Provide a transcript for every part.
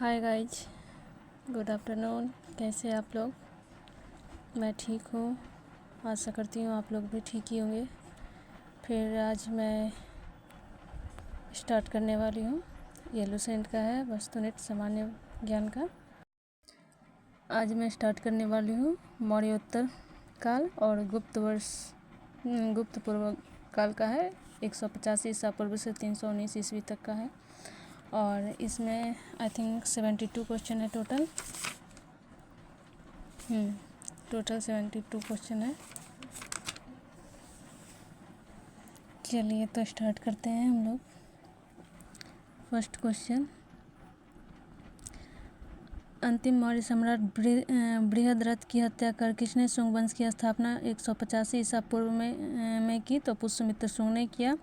Hi guys, good afternoon. कैसे आप लोग? मैं ठीक हूँ, आशा करती हूँ आप लोग भी ठीक ही होंगे। फिर आज मैं स्टार्ट करने वाली हूँ। ये लुसेंट का है, वस्तुनिष्ठ सामान्य ज्ञान का। आज मैं स्टार्ट करने वाली हूँ मौर्योत्तर काल और गुप्त पूर्व काल का है। 185 ईसा पूर्व से 319 ईस्वी तक का है और इसमें आई थिंक 72 क्वेश्चन है टोटल। 72 क्वेश्चन है। चलिए तो स्टार्ट करते हैं हम लोग। फर्स्ट क्वेश्चन, अंतिम मौर्य सम्राट बृहद्रथ की हत्या कर किसने शुंग वंश की स्थापना 185 ईसा पूर्व में की? तो पुष्यमित्र शुंग ने किया।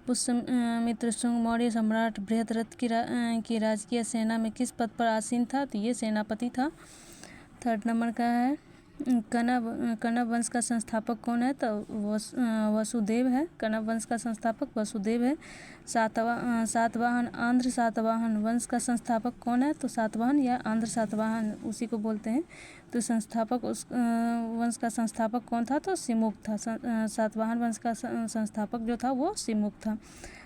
पुष्यमित्र शुंग मौर्य सम्राट बृहद्रथ की राजकीय सेना में किस पद पर आसीन था? तो ये सेनापति था। थर्ड नंबर का है, कण्व वंश का संस्थापक कौन है? तो वसुदेव है। कण्व वंश का संस्थापक वसुदेव है। सातवाहन आंध्र सातवाहन वंश का संस्थापक कौन है? तो सातवाहन या आंध्र सातवाहन उसी को बोलते हैं। तो संस्थापक वंश का संस्थापक कौन था? तो सिमुक था। सातवाहन वंश का संस्थापक जो था वो सिमुक था।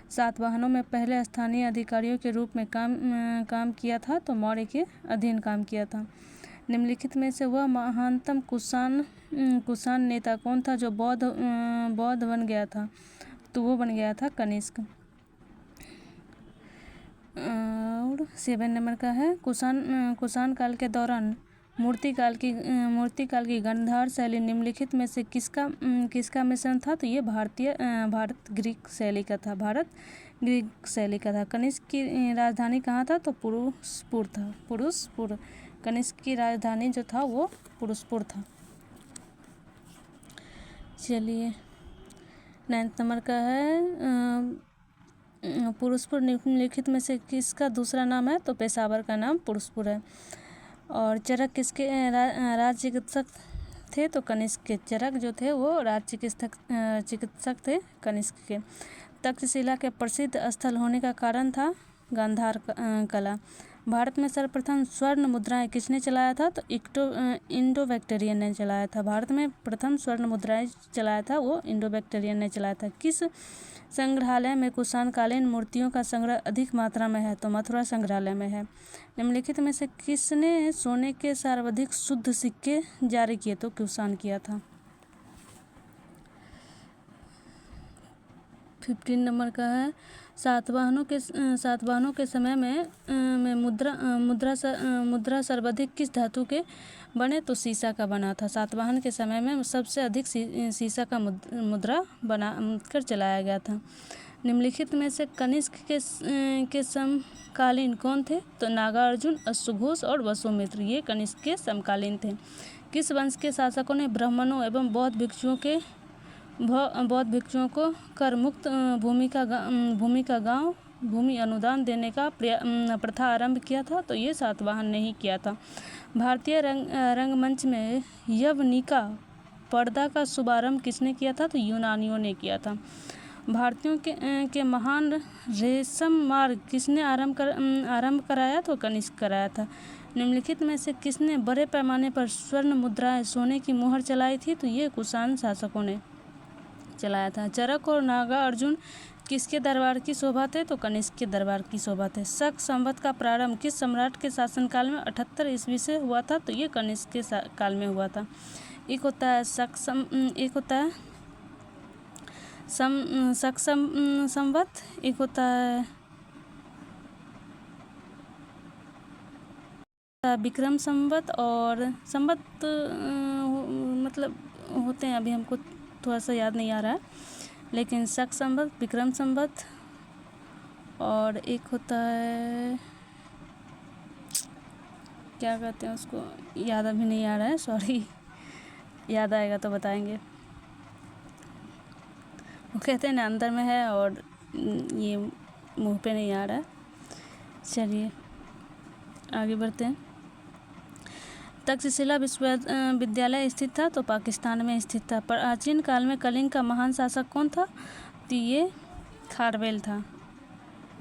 सातवाहनों में पहले स्थानीय अधिकारियों के रूप में काम किया था, तो मौर्य के अधीन काम किया था। निम्नलिखित में से वह महानतम कुषाण नेता कौन था जो बौद्ध बन गया था? तो वो बन गया था कनिष्क। और 7 नंबर का है, कुषाण काल के दौरान मूर्तिकाल की गांधार शैली निम्नलिखित में से किसका मिश्रण था? तो ये भारत ग्रीक शैली का था। कनिष्क की राजधानी कहाँ था? तो पुरुषपुर। कनिष्क की राजधानी जो था वो पुरुषपुर था। चलिए 9 नंबर का है, पुरुषपुर निम्नलिखित में से किसका दूसरा नाम है? तो पेशावर का नाम पुरुषपुर है। और चरक किसके राज चिकित्सक थे? तो कनिष्क के। चरक जो थे वो राज चिकित्सक थे कनिष्क के। तक्षशिला के प्रसिद्ध स्थल होने का कारण था गांधार कला। भारत में सर्वप्रथम स्वर्ण मुद्राएं किसने चलाया था? तो इंडो बैक्टीरियन ने चलाया था। भारत में प्रथम स्वर्ण मुद्राएं चलाया था वो इंडो बैक्टीरियन ने चलाया था। किस संग्रहालय में कुषाणकालीन मूर्तियों का संग्रह अधिक मात्रा में है? तो मथुरा संग्रहालय में है। निम्नलिखित में से किसने सोने के सर्वाधिक शुद्ध सिक्के जारी किए? तो कुषाण किया था। 15 नंबर का है, सातवाहनों के समय में मुद्रा सर्वाधिक किस धातु के बने? तो सीसा का बना था। सातवाहन के समय में सबसे अधिक सीसा का मुद्रा बना कर चलाया गया था। निम्नलिखित में से कनिष्क के समकालीन कौन थे? तो नागार्जुन, अश्वघोष और वसुमित्र ये कनिष्क के समकालीन थे। किस वंश के शासकों ने ब्राह्मणों एवं बौद्ध भिक्षुओं को कर मुक्त भूमि अनुदान देने का प्रथा आरंभ किया था? तो ये सातवाहन ने ही किया था। भारतीय रंगमंच में यवनिका पर्दा का शुभारंभ किसने किया था? तो यूनानियों ने किया था। भारतीयों के महान रेशम मार्ग किसने आरंभ कराया? तो कनिष्क कराया था। निम्नलिखित में से किसने बड़े पैमाने पर स्वर्ण मुद्राएं सोने की मोहर चलाई थी? तो ये कुषाण शासकों ने चलाया था। चरक और नागार्जुन किसके दरबार की शोभा थे? तो कनिष्क के दरबार की शोभा थे। शक संवत का प्रारंभ किस सम्राट के शासनकाल में 78 ईस्वी से हुआ था? तो ये कनिष्क के काल में हुआ था। एक होता है शक संवत, एक होता है विक्रम संवत। और संवत मतलब होते हैं, अभी हमको थोड़ा सा याद नहीं आ रहा है, लेकिन शक संवत, विक्रम संवत और एक होता है क्या कहते हैं उसको, याद अभी नहीं आ रहा है, सॉरी, याद आएगा तो बताएंगे। वो कहते हैं ना अंदर में है और ये मुंह पे नहीं आ रहा है। चलिए आगे बढ़ते हैं। तक्षशिला विश्वविद्यालय स्थित था? तो पाकिस्तान में स्थित था। प्राचीन काल में कलिंग का महान शासक कौन था? तो ये खारवेल था।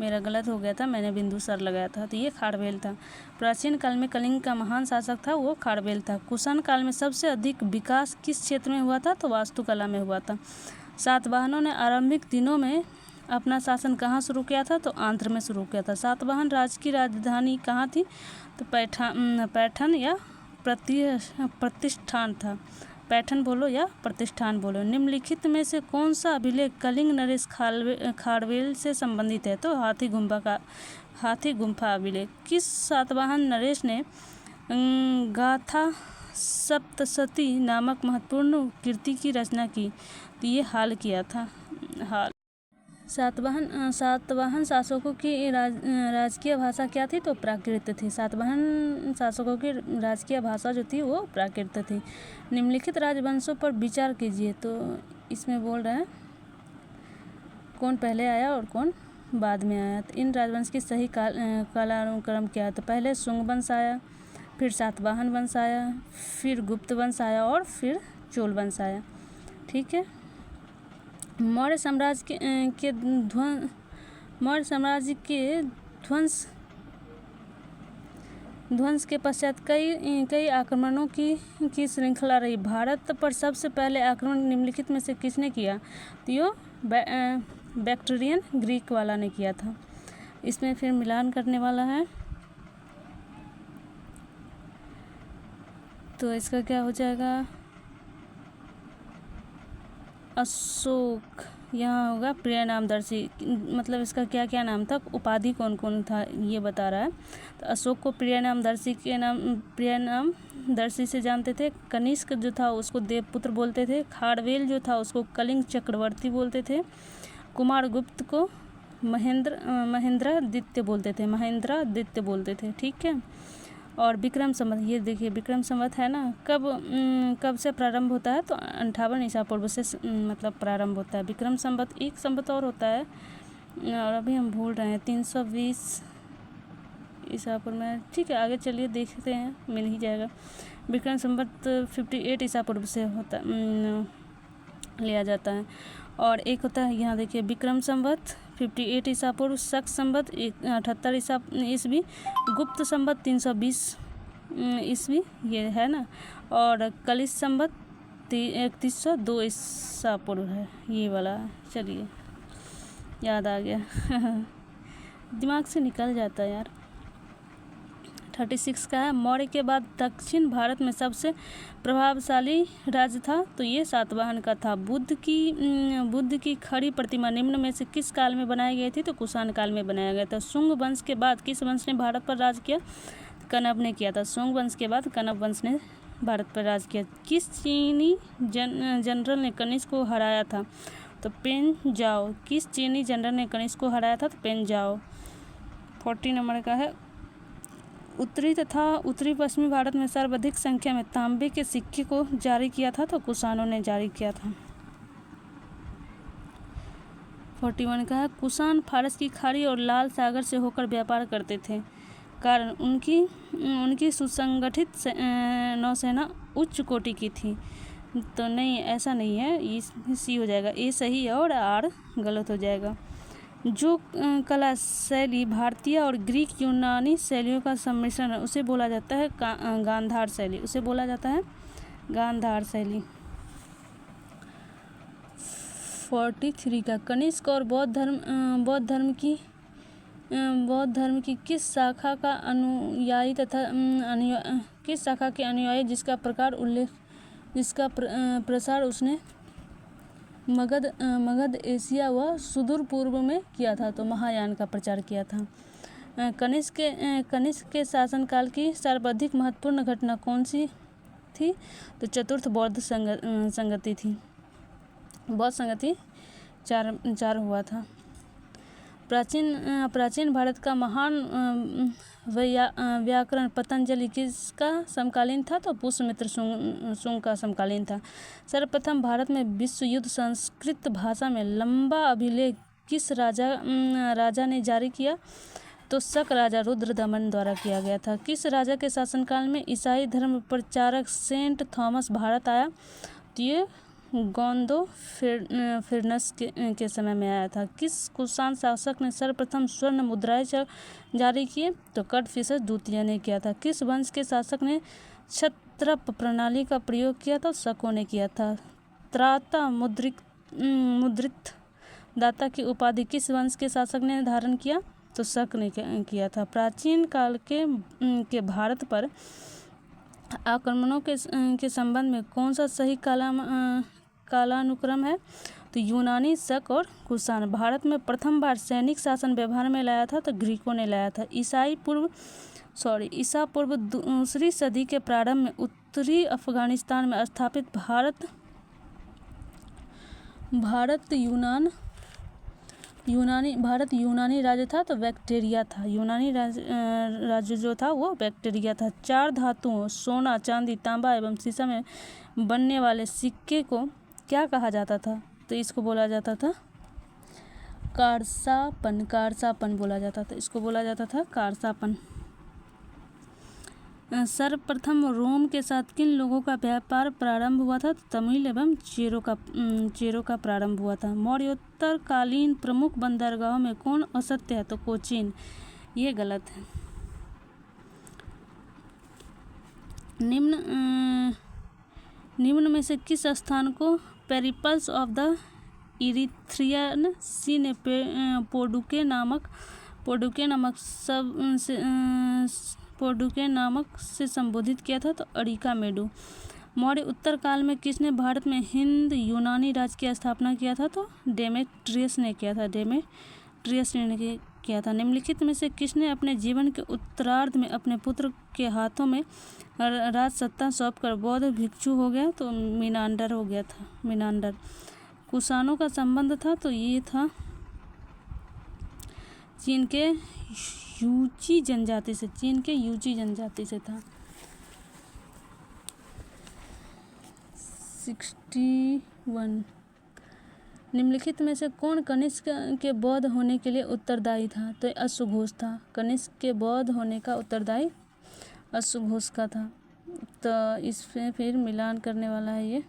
मेरा गलत हो गया था, मैंने बिंदुसार लगाया था, तो ये खारवेल था। प्राचीन काल में कलिंग का महान शासक था वो खारवेल था। कुषाण काल में सबसे अधिक विकास किस क्षेत्र में हुआ था? तो वास्तुकला में हुआ था। सातवाहनों ने आरंभिक दिनों में अपना शासन कहाँ शुरू किया था? तो आंध्र में शुरू किया था। सातवाहन राज्य की राजधानी कहाँ थी? तो पैठन या प्रतिष्ठान था। पैठन बोलो या प्रतिष्ठान बोलो। निम्नलिखित में से कौन सा अभिलेख कलिंग नरेश खारवेल से संबंधित है? तो हाथी गुम्फा अभिलेख। किस सातवाहन नरेश ने गाथा सप्तशती नामक महत्वपूर्ण कृति की रचना की? तो ये हाल किया था। सातवाहन शासकों की राजकीय भाषा क्या थी? तो प्राकृत थी। सातवाहन शासकों की राजकीय भाषा जो थी वो प्राकृत थी। निम्नलिखित राजवंशों पर विचार कीजिए। तो इसमें बोल रहा है कौन पहले आया और कौन बाद में आया। तो इन राजवंश की सही कालानुक्रम क्या है? तो पहले शुंग वंश आया, फिर सातवाहन वंश आया, फिर गुप्त वंश आया और फिर चोल वंश आया। ठीक है। मौर्य साम्राज्य के ध्वंस के पश्चात कई आक्रमणों की श्रृंखला रही। भारत पर सबसे पहले आक्रमण निम्नलिखित में से किसने किया? तो यो बैक्ट्रियन ग्रीक वाला ने किया था। इसमें फिर मिलान करने वाला है, तो इसका क्या हो जाएगा? अशोक। यहाँ होगा प्रिय नामदर्शी, मतलब इसका क्या क्या नाम था, उपाधि कौन कौन था ये बता रहा है। तो अशोक को प्रिय नामदर्शी से जानते थे। कनिष्क जो था उसको देवपुत्र बोलते थे। खारवेल जो था उसको कलिंग चक्रवर्ती बोलते थे। कुमारगुप्त को महेंद्रादित्य बोलते थे। ठीक है। और विक्रम संवत, ये देखिए विक्रम संवत है ना, कब से प्रारंभ होता है? तो 58 ईसा पूर्व से मतलब प्रारंभ होता है। विक्रम संवत एक संवत और होता है और अभी हम भूल रहे हैं, 320 ईसा पूर्व में। ठीक है, आगे चलिए देखते हैं, मिल ही जाएगा। विक्रम संवत 58 ईसा पूर्व से होता लिया जाता है। और एक होता है यहाँ देखिए विक्रम संवत 58 ईसा पूर्व, शक संवत 78 ईस्वी, गुप्त संवत 320 ईस्वी, ये है ना। और कलिश संवत 3102 ईसा पूर्व है, ये वाला। चलिए याद आ गया दिमाग से निकल जाता है यार। 36 का है, मौर्य के बाद दक्षिण भारत में सबसे प्रभावशाली राज्य था? तो ये सातवाहन का था। बुद्ध की खड़ी प्रतिमा निम्न में से किस काल में बनाई गई थी? तो कुषाण काल में बनाया गया था। शुंग वंश के बाद किस वंश ने भारत पर राज किया? कनब ने किया था। शुंग वंश के बाद कनब वंश ने भारत पर राज किया। किस चीनी जनरल ने कनिष्क को हराया था? तो पेन जाओ। किस चीनी जनरल ने कनिष्क को हराया था? तो पेन जाओ। 40 नंबर का है, उत्तरी तथा उत्तरी पश्चिमी भारत में सर्वाधिक संख्या में तांबे के सिक्के को जारी किया था? तो कुषाणों ने जारी किया था। 41 का है, कुषाण फारस की खाड़ी और लाल सागर से होकर व्यापार करते थे, कारण उनकी सुसंगठित नौसेना उच्च कोटि की थी। तो नहीं, ऐसा नहीं है, ये सी हो जाएगा, ए सही है और आर गलत हो जाएगा। जो कला शैली भारतीय और ग्रीक यूनानी शैलियों का सम्मिश्रण है उसे बोला जाता है गांधार शैली। 43 का, कनिष्क और बौद्ध धर्म की किस शाखा का अनुयायी तथा किस शाखा के अनुयायी जिसका प्रसार उसने मगध एशिया व सुदूर पूर्व में किया था? तो महायान का प्रचार किया था। कनिष्क के शासनकाल की सर्वाधिक महत्वपूर्ण घटना कौन सी थी? तो चतुर्थ बौद्ध संगति थी। बौद्ध संगति 4 हुआ था। प्राचीन भारत का महान व्याकरण पतंजलि किसका समकालीन था? तो पुष्यमित्र शुंग का समकालीन था। सर्वप्रथम भारत में विश्व युद्ध संस्कृत भाषा में लंबा अभिलेख किस राजा ने जारी किया? तो शक राजा रुद्रदमन द्वारा किया गया था। किस राजा के शासनकाल में ईसाई धर्म प्रचारक सेंट थॉमस भारत आया? तो ये गोंदो फिरनस के समय में आया था। किस कुषाण शासक ने सर्वप्रथम स्वर्ण मुद्राएं जारी किए? तो कड़फिसस द्वितीय ने किया था। किस वंश के शासक ने क्षत्रप प्रणाली का प्रयोग किया? तो शकों ने किया था। त्राता मुद्रित दाता की उपाधि किस वंश के शासक ने धारण किया? तो शक ने किया था। प्राचीन काल के भारत पर आक्रमणों के संबंध में कौन सा सही कालानुक्रम है? तो यूनानी, शक और कुषाण। भारत में प्रथम बार सैनिक शासन व्यवहार में लाया था तो ग्रीकों ने लाया था। ईसा पूर्व दूसरी सदी के प्रारंभ में उत्तरी अफगानिस्तान में स्थापित भारत यूनानी राज्य था तो बैक्टेरिया था। यूनानी राज्य जो था वो बैक्टेरिया था। 4 धातुओं सोना, चांदी, तांबा एवं सीसा में बनने वाले सिक्के को क्या कहा जाता था? तो इसको बोला जाता था कारसापन बोला जाता था। इसको बोला जाता था कारसापन। सर्वप्रथम रोम के साथ किन लोगों का व्यापार प्रारंभ हुआ था? तमिल एवं चेरो का प्रारंभ हुआ था। मौर्योत्तरकालीन प्रमुख बंदरगाहों में कौन असत्य है? तो कोचीन। ये गलत है। निम्न में से किस स्थान को पेरिप्लस ऑफ द इरिथ्रियन सी ने पोडुके नामक से संबोधित किया था? तो अरिका मेडू। मौर्य उत्तर काल में किसने भारत में हिंद यूनानी राज्य की स्थापना किया था? तो डेमेट्रियस ने किया था। निम्नलिखित में से किसने अपने जीवन के उत्तरार्ध में अपने पुत्र के हाथों में राज सत्ता सौंपकर बौद्ध भिक्षु हो गया? तो मीनांडर हो गया था। मीनांडर। कुषाणों का संबंध था तो ये था चीन के यूची जनजाति से था। 61। निम्नलिखित में से कौन कनिष्क के बौद्ध होने के लिए उत्तरदायी था? तो अश्वघोष था। कनिष्क के बौद्ध होने का उत्तरदायी अश्वघोष का था। तो इसमें फिर मिलान करने वाला है ये।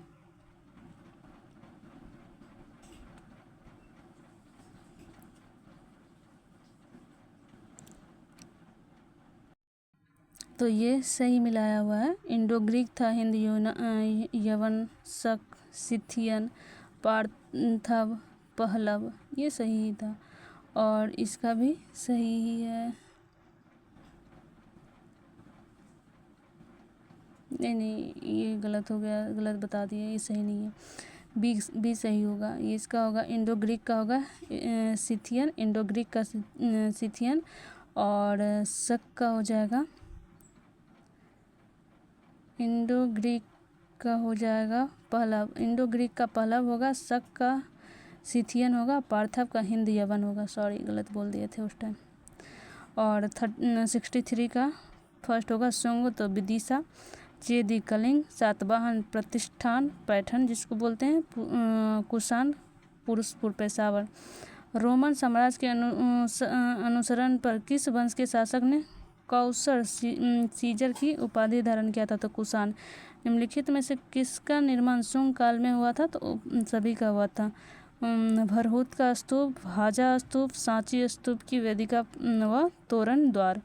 तो ये सही मिलाया हुआ है। इंडो ग्रीक था, हिंद, यवन, शक, सिथियन, पार्थव, पहलव। ये सही ही था और इसका भी सही ही है। नहीं, ये गलत हो गया, गलत बता दिया, ये सही नहीं है। बी सही होगा। ये इसका होगा इंडो ग्रीक का होगा सिथियन, इंडो ग्रीक का सिथियन और शक का हो जाएगा इंडो ग्रीक का हो जाएगा पहलव। इंडो ग्रीक का पहलव होगा, शक का सिथियन होगा, पार्थव का हिंद यवन होगा। सॉरी, गलत बोल दिए थे उस टाइम। और 63 का फर्स्ट होगा सुंग तो विदिशा, चेदी कलिंग, सातवाहन प्रतिष्ठान पैठन जिसको बोलते हैं, कुषाण पुरुषपुर पेशावर। रोमन साम्राज्य के अनुसरण पर किस वंश के शासक ने कौसर सीजर की उपाधि धारण किया था? तो कुषाण। निम्नलिखित में से किसका निर्माण सुंग काल में हुआ था? तो सभी का हुआ था। भरहुत का स्तूप, हाजा स्तूप, सांची स्तूप की वेदिका व तोरण द्वार।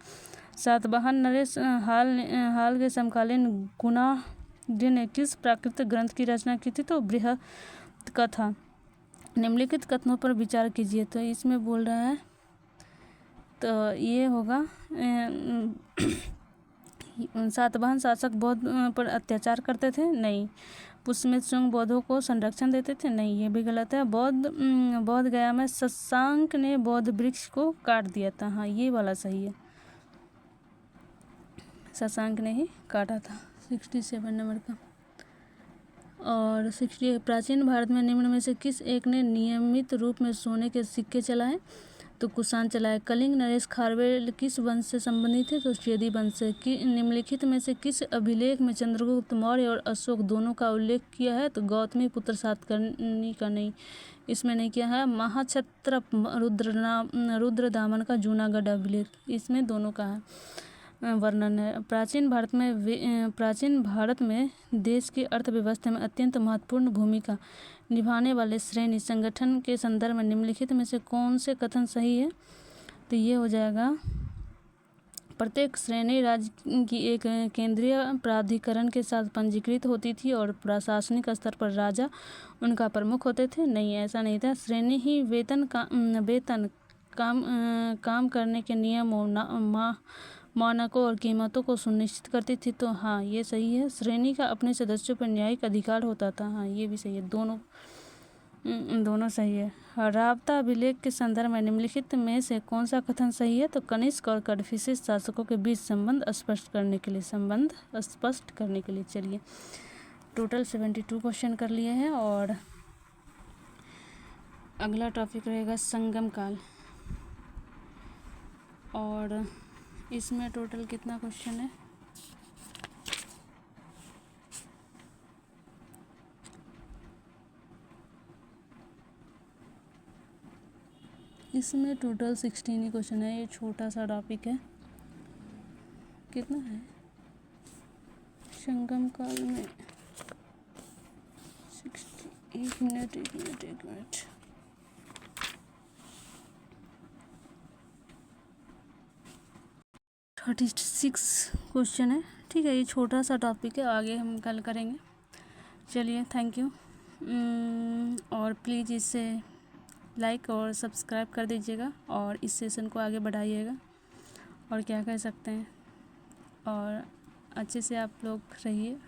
सातवाहन नरेश हाल के समकालीन गुणाढ्य ने किस प्राकृतिक ग्रंथ की रचना की थी? तो बृहत कथा। निम्नलिखित कथनों पर विचार कीजिए। तो इसमें बोल रहा है तो ये होगा सातवाहन शासक बौद्ध पर अत्याचार करते थे? नहीं। पुष्यमित्र शुंग बौद्धों को संरक्षण देते थे? नहीं, ये भी गलत है। बौद्ध गया में शशांक ने बौद्ध वृक्ष को काट दिया था। हाँ, ये वाला सही है, शशांक ने ही काटा था। 67 नंबर का। और 68 प्राचीन भारत में निम्न में से किस एक ने नियमित रूप में सोने के सिक्के चलाए? तो कुषाण चलाए। कलिंग नरेश खारवेल किस वंश से संबंधित थे? तो चेदी वंश से। निम्नलिखित में से किस अभिलेख में चंद्रगुप्त मौर्य और अशोक दोनों का उल्लेख किया है? तो गौतमी पुत्र सातकर्णी का नहीं, इसमें नहीं किया है। महाक्षत्रप रुद्रदामन का जूनागढ़ अभिलेख, इसमें दोनों का है। वर्णन है। प्राचीन भारत में देश की अर्थव्यवस्था में अत्यंत महत्वपूर्ण भूमिका निभाने वाले श्रेणी संगठन के संदर्भ में निम्नलिखित में से कौन से कथन सही है? तो ये हो जाएगा, प्रत्येक श्रेणी राज्य की एक केंद्रीय प्राधिकरण के साथ पंजीकृत होती थी और प्रशासनिक स्तर पर राजा उनका प्रमुख होते थे। नहीं, ऐसा नहीं था। श्रेणी ही वेतन काम करने के नियमों, मानकों और कीमतों को सुनिश्चित करती थी। तो हाँ, ये सही है। श्रेणी का अपने सदस्यों पर न्यायिक अधिकार होता था। हाँ, ये भी सही है। दोनों सही है। राबता अभिलेख के संदर्भ में निम्नलिखित में से कौन सा कथन सही है? तो कनिष्क और कड़फिसेस शासकों के बीच संबंध स्पष्ट करने के लिए चलिए, टोटल 72 क्वेश्चन कर लिए हैं और अगला टॉपिक रहेगा संगम काल। और इसमें टोटल कितना क्वेश्चन है? इसमें टोटल 16 ही क्वेश्चन है। ये छोटा सा टॉपिक है। कितना है संगम काल में? 60, एक मिनट 36 क्वेश्चन है। ठीक है, ये छोटा सा टॉपिक है, आगे हम कल करेंगे। चलिए, थैंक यू। और प्लीज़ इसे लाइक और सब्सक्राइब कर दीजिएगा और इस सेशन को आगे बढ़ाइएगा। और क्या कह सकते हैं, और अच्छे से आप लोग रहिए।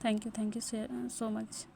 Thank you so much.